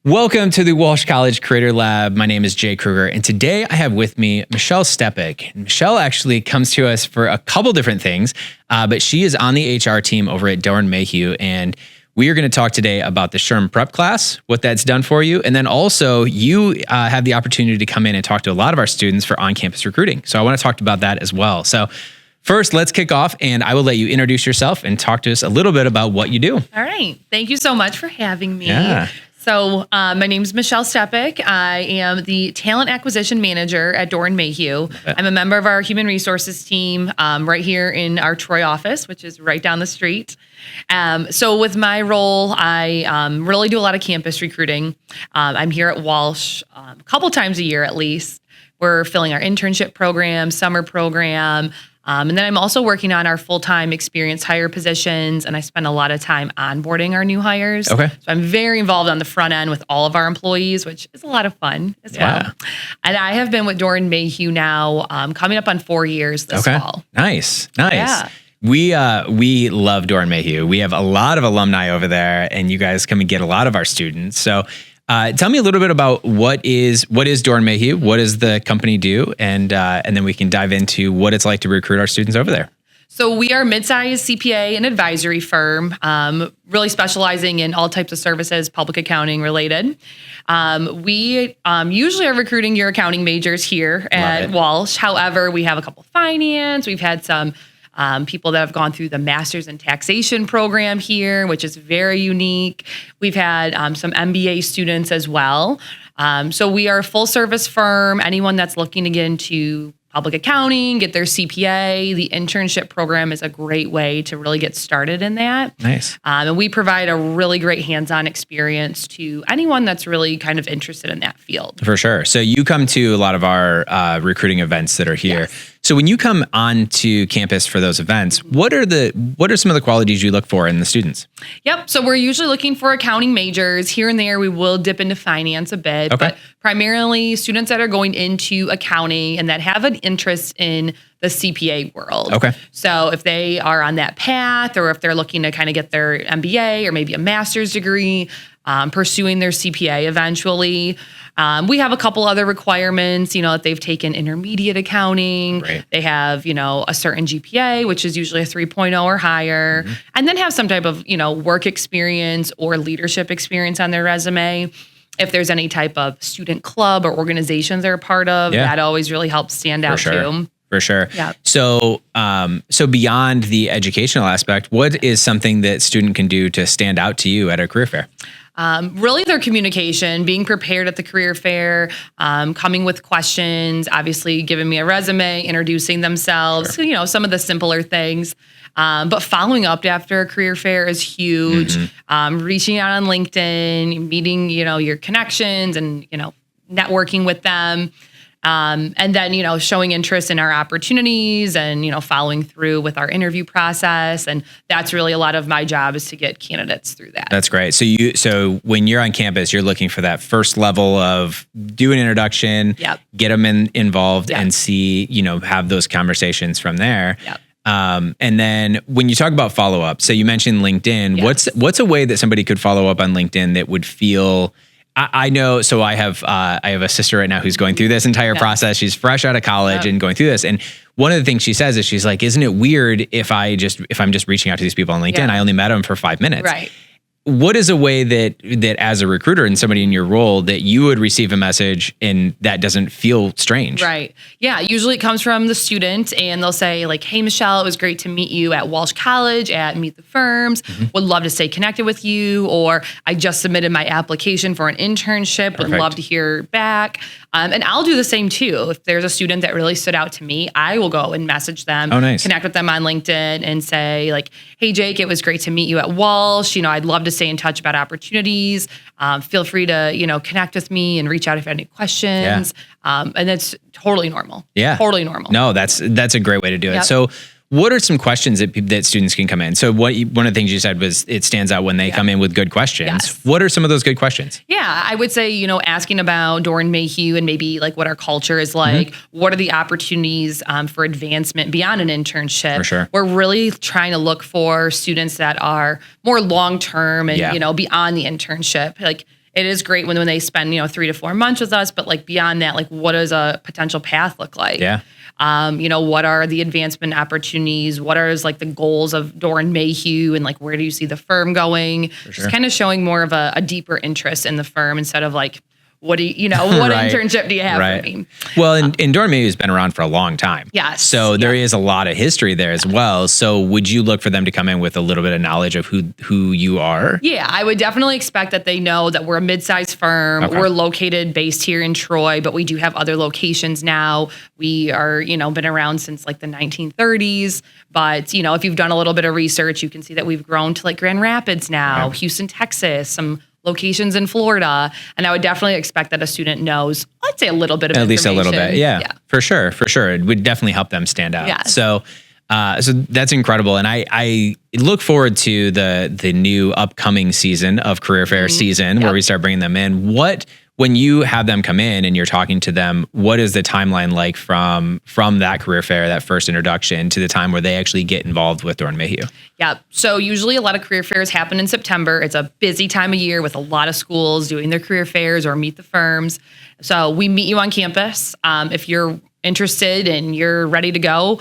Welcome to the Walsh College Creator Lab. My name is Jay Kruger, and today I have with me Michelle Stepek. Michelle actually comes to us for a couple different things, but she is on the HR team over at Doeren Mayhew, and we are going to talk today about the SHRM prep class, what that's done for you, and then also you have the opportunity to come in and talk to a lot of our students for on-campus recruiting. So I want to talk about that as well. So first, let's kick off, and I will let you introduce yourself and talk to us a little bit about what you do. All right. Thank you so much for having me. Yeah. So my name is Michelle Stepek. I am the Talent Acquisition Manager at Doeren Mayhew. I'm a member of our Human Resources team right here in our Troy office, which is right down the street. So with my role, I really do a lot of campus recruiting. I'm here at Walsh a couple times a year at least. We're filling our internship program, summer program. And then I'm also working on our full-time experienced hire positions, and I spend a lot of time onboarding our new hires. Okay. So I'm very involved on the front end with all of our employees, which is a lot of fun as well. And I have been with Doeren Mayhew now coming up on 4 years this fall. Nice. Yeah. We love Doeren Mayhew. We have a lot of alumni over there, and you guys come and get a lot of our students. So tell me a little bit about what is Doeren Mayhew, what does the company do, and then we can dive into what it's like to recruit our students over there. So we are a mid-sized CPA and advisory firm, really specializing in all types of services, public accounting related. We usually are recruiting your accounting majors here at Walsh. However, we have a couple of finance. We've had some people that have gone through the Masters in Taxation program here, which is very unique. We've had some MBA students as well. So we are a full service firm. Anyone that's looking to get into public accounting, get their CPA, the internship program is a great way to really get started in that. Nice. And we provide a really great hands-on experience to anyone that's really kind of interested in that field. For sure. So you come to a lot of our recruiting events that are here. Yes. So when you come onto campus for those events, what are some of the qualities you look for in the students? Yep. So we're usually looking for accounting majors. Here and there, we will dip into finance a bit, but primarily students that are going into accounting and that have an interest in the CPA world. Okay. So if they are on that path, or if they're looking to kind of get their MBA or maybe a master's degree, pursuing their CPA eventually. We have a couple other requirements, that they've taken intermediate accounting. Right. They have, a certain GPA, which is usually a 3.0 or higher, and then have some type of, work experience or leadership experience on their resume. If there's any type of student club or organizations they're a part of, that always really helps stand out too. For sure. Yeah. So beyond the educational aspect, what is something that student can do to stand out to you at a career fair? Really their communication, being prepared at the career fair, coming with questions, obviously giving me a resume, introducing themselves, some of the simpler things. But following up after a career fair is huge. Reaching out on LinkedIn, meeting, your connections and, networking with them. And then, showing interest in our opportunities and, following through with our interview process. And that's really a lot of my job is to get candidates through that. That's great. So when you're on campus, you're looking for that first level of do an introduction, get them involved and see, have those conversations from there. And then when you talk about follow up, so you mentioned LinkedIn, what's a way that somebody could follow up on LinkedIn that would feel I know. So I have a sister right now who's going through this entire process. She's fresh out of college and going through this. And one of the things she says is she's like, isn't it weird if I'm just reaching out to these people on LinkedIn? I only met them for 5 minutes. Right. What is a way that as a recruiter and somebody in your role that you would receive a message and that doesn't feel strange? Right. Yeah. Usually it comes from the student and they'll say like, hey, Michelle, it was great to meet you at Walsh College at Meet the Firms. Would love to stay connected with you. Or I just submitted my application for an internship. Would love to hear back. And I'll do the same too. If there's a student that really stood out to me, I will go and message them, connect with them on LinkedIn and say like, hey, Jake, it was great to meet you at Walsh. I'd love to stay in touch about opportunities. Feel free to, connect with me and reach out if you have any questions. And that's totally normal. Yeah. Totally normal. No, that's a great way to do it. So what are some questions that students can come in? So one of the things you said was it stands out when they come in with good questions. Yes. What are some of those good questions? Yeah, I would say, asking about Doeren Mayhew and maybe like what our culture is like. What are the opportunities for advancement beyond an internship? For sure. We're really trying to look for students that are more long-term and, beyond the internship. Like It is great when they spend, 3 to 4 months with us, but like beyond that, like what does a potential path look like? Yeah. What are the advancement opportunities? What are like the goals of Doeren Mayhew, and like where do you see the firm going? Just kind of showing more of a deeper interest in the firm instead of like, what internship do you have for me? Well, and Doeren Mayhew has been around for a long time. Yes. So there is a lot of history there as well. So would you look for them to come in with a little bit of knowledge of who you are? Yeah, I would definitely expect that they know that we're a mid-sized firm. Okay. We're based here in Troy, but we do have other locations now. We are, been around since like the 1930s. But, if you've done a little bit of research, you can see that we've grown to like Grand Rapids now, Houston, Texas, some locations in Florida. And I would definitely expect that a student knows, I'd say a little bit of at least a little bit. Yeah, for sure. It would definitely help them stand out. Yes. So that's incredible. And I look forward to the new upcoming season of career fair season where we start bringing them in. When you have them come in and you're talking to them, what is the timeline like from that career fair, that first introduction, to the time where they actually get involved with Doeren Mayhew? Yeah. So usually a lot of career fairs happen in September. It's a busy time of year with a lot of schools doing their career fairs or meet the firms. So we meet you on campus. If you're interested and you're ready to go,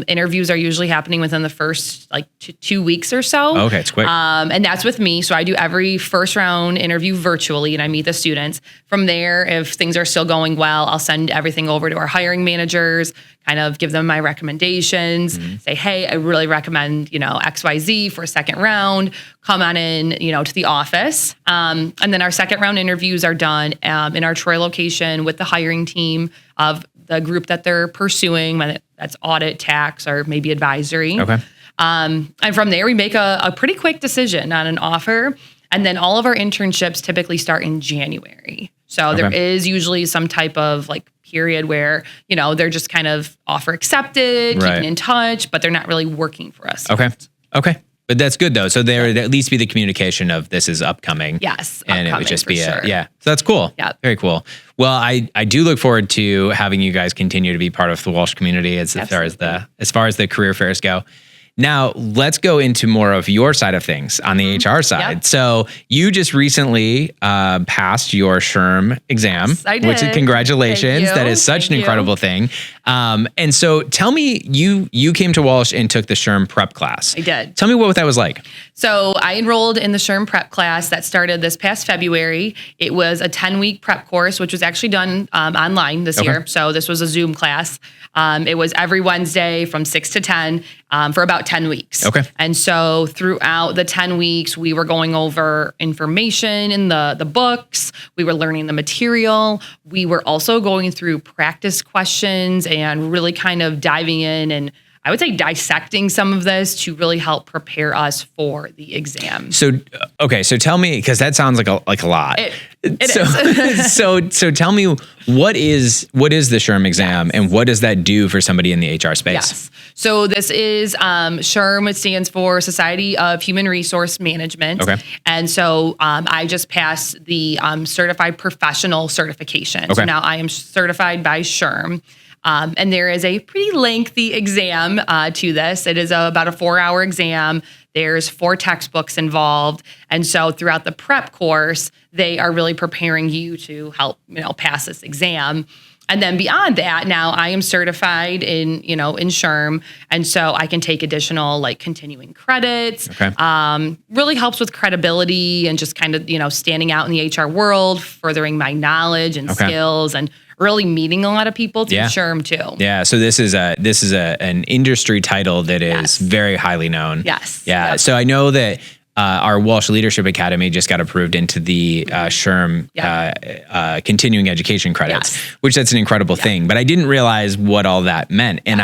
interviews are usually happening within the first like 2 weeks or so. Okay, it's quick. And that's with me. So I do every first round interview virtually, and I meet the students. From there, if things are still going well, I'll send everything over to our hiring managers, kind of give them my recommendations, say, hey, I really recommend, XYZ for a second round. Come on in, to the office. And then our second round interviews are done in our Troy location with the hiring team of the group that they're pursuing, whether that's audit, tax, or maybe advisory. Okay. And from there, we make a pretty quick decision on an offer. And then all of our internships typically start in January. So there is usually some type of like period where, they're just kind of offer accepted, keeping in touch, but they're not really working for us. Okay. But that's good though. So there would at least be the communication of this is upcoming. Yes. And it would just be sure. So that's cool. Yeah. Very cool. Well, I do look forward to having you guys continue to be part of the Walsh community as far as the career fairs go. Now, let's go into more of your side of things on the HR side. Yep. So you just recently passed your SHRM exam, yes, I did. Which is congratulations. That is such an incredible thing. And so tell me, you came to Walsh and took the SHRM prep class. I did. Tell me what that was like. So I enrolled in the SHRM prep class that started this past February. It was a 10-week prep course, which was actually done online this year. So this was a Zoom class. It was every Wednesday from 6 to 10 for about 10 weeks. Okay. And so throughout the 10 weeks, we were going over information in the books. We were learning the material. We were also going through practice questions and really kind of diving in and I would say dissecting some of this to really help prepare us for the exam. So tell me, because that sounds like a lot. It is. So tell me, what is the SHRM exam and what does that do for somebody in the HR space? Yes. So this is SHRM. It stands for Society of Human Resource Management. Okay. And so I just passed the Certified Professional certification. Okay. So now I am certified by SHRM. And there is a pretty lengthy exam to this. It is about a 4-hour exam. There's 4 textbooks involved. And so throughout the prep course, they are really preparing you to help, pass this exam. And then beyond that, now I am certified in SHRM. And so I can take additional continuing credits. Okay. Really helps with credibility and just kind of, standing out in the HR world, furthering my knowledge and skills and really meeting a lot of people through SHRM too. Yeah. So this is an industry title that is very highly known. Yes. Yeah. Yep. So I know that our Walsh Leadership Academy just got approved into the SHRM continuing education credits, which that's an incredible thing. But I didn't realize what all that meant. And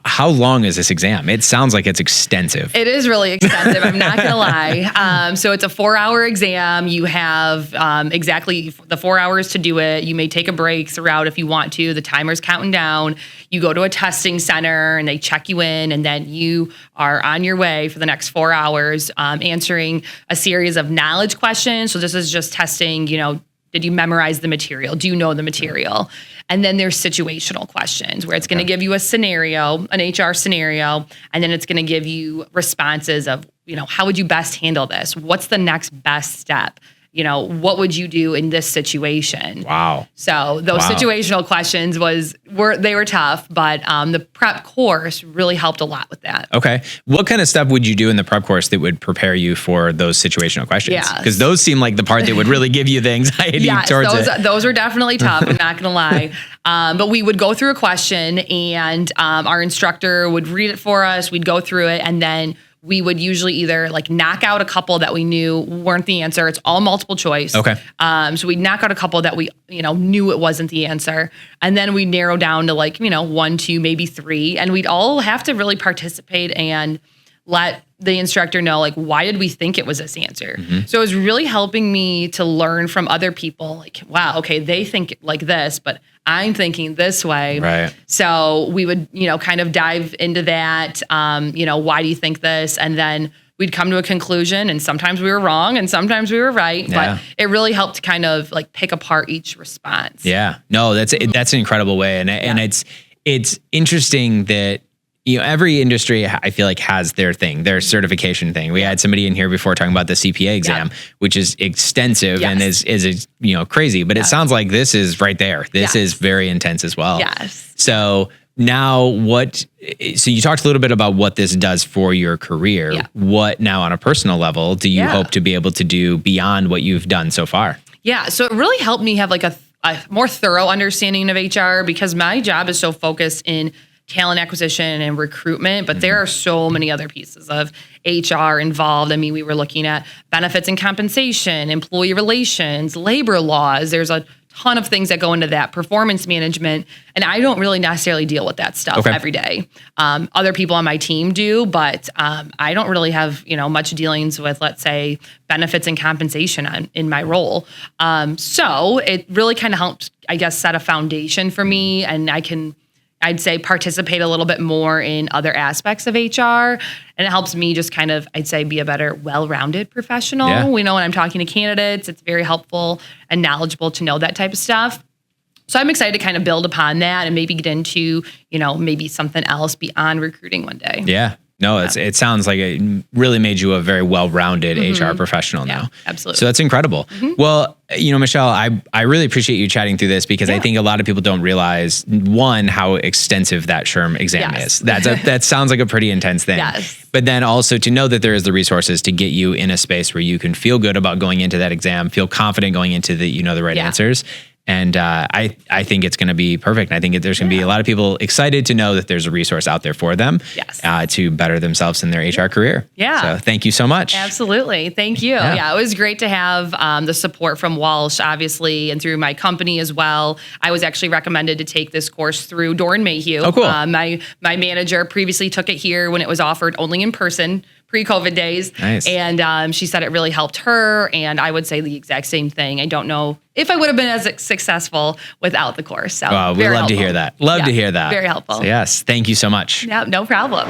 how long is this exam? It sounds like it's extensive. It is really extensive. I'm not going to lie. So it's a 4-hour exam. You have exactly the 4 hours to do it. You may take a break throughout if you want to. The timer's counting down. You go to a testing center and they check you in, and then you are on your way for the next 4 hours answering a series of knowledge questions. So this is just testing, did you memorize the material? Do you know the material? And then there's situational questions where it's going to give you a scenario, an HR scenario, and then it's going to give you responses of, how would you best handle this? What's the next best step? what would you do in this situation? Wow. So those situational questions were tough, but the prep course really helped a lot with that. Okay. What kind of stuff would you do in the prep course that would prepare you for those situational questions? Yeah. Because those seem like the part that would really give you the anxiety towards it. Those were definitely tough. I'm not going to lie. But we would go through a question and our instructor would read it for us. We'd go through it, and then we would usually either knock out a couple that we knew weren't the answer. It's all multiple choice. Okay. So we'd knock out a couple that we, knew it wasn't the answer. And then we'd narrow down to 1, 2, maybe 3. And we'd all have to really participate and let the instructor know, why did we think it was this answer? Mm-hmm. So it was really helping me to learn from other people. Wow, okay, they think like this, but I'm thinking this way. Right. So we would, kind of dive into that. Why do you think this? And then we'd come to a conclusion, and sometimes we were wrong and sometimes we were right. Yeah. But it really helped to kind of pick apart each response. Yeah. No, that's an incredible way. And it's interesting that every industry, I feel like, has their thing, their certification thing. We had somebody in here before talking about the CPA exam, which is extensive and is crazy. But it sounds like this is right there. This is very intense as well. Yes. So now so you talked a little bit about what this does for your career. Yeah. What now on a personal level do you hope to be able to do beyond what you've done so far? Yeah. So it really helped me have a more thorough understanding of HR, because my job is so focused in talent acquisition and recruitment, but there are so many other pieces of HR involved. I mean, we were looking at benefits and compensation, employee relations, labor laws. There's a ton of things that go into that, performance management, and I don't really necessarily deal with that stuff every day. Other people on my team do, but I don't really have much dealings with, let's say, benefits and compensation in my role. So it really kind of helped, I guess, set a foundation for me, and I'd say participate a little bit more in other aspects of HR, and it helps me just kind of, I'd say, be a better, well-rounded professional. Yeah. When I'm talking to candidates, it's very helpful and knowledgeable to know that type of stuff. So I'm excited to kind of build upon that and maybe get into, maybe something else beyond recruiting one day. Yeah. No, it sounds like it really made you a very well-rounded HR professional now. Absolutely. So that's incredible. Mm-hmm. Well, Michelle, I really appreciate you chatting through this, because I think a lot of people don't realize, one, how extensive that SHRM exam is. That sounds like a pretty intense thing. Yes. But then also to know that there is the resources to get you in a space where you can feel good about going into that exam, feel confident going into the right answers. And I think it's going to be perfect. I think there's going to be a lot of people excited to know that there's a resource out there for them to better themselves in their HR career. Yeah. So thank you so much. Absolutely. Thank you. Yeah, it was great to have the support from Walsh, obviously, and through my company as well. I was actually recommended to take this course through Doeren Mayhew. Oh, cool. My manager previously took it here when it was offered only in person, pre-COVID days. Nice. And she said it really helped her. And I would say the exact same thing. I don't know if I would have been as successful without the course. So we'd love to hear that. Love to hear that. Very helpful. So yes. Thank you so much. Yeah, no problem.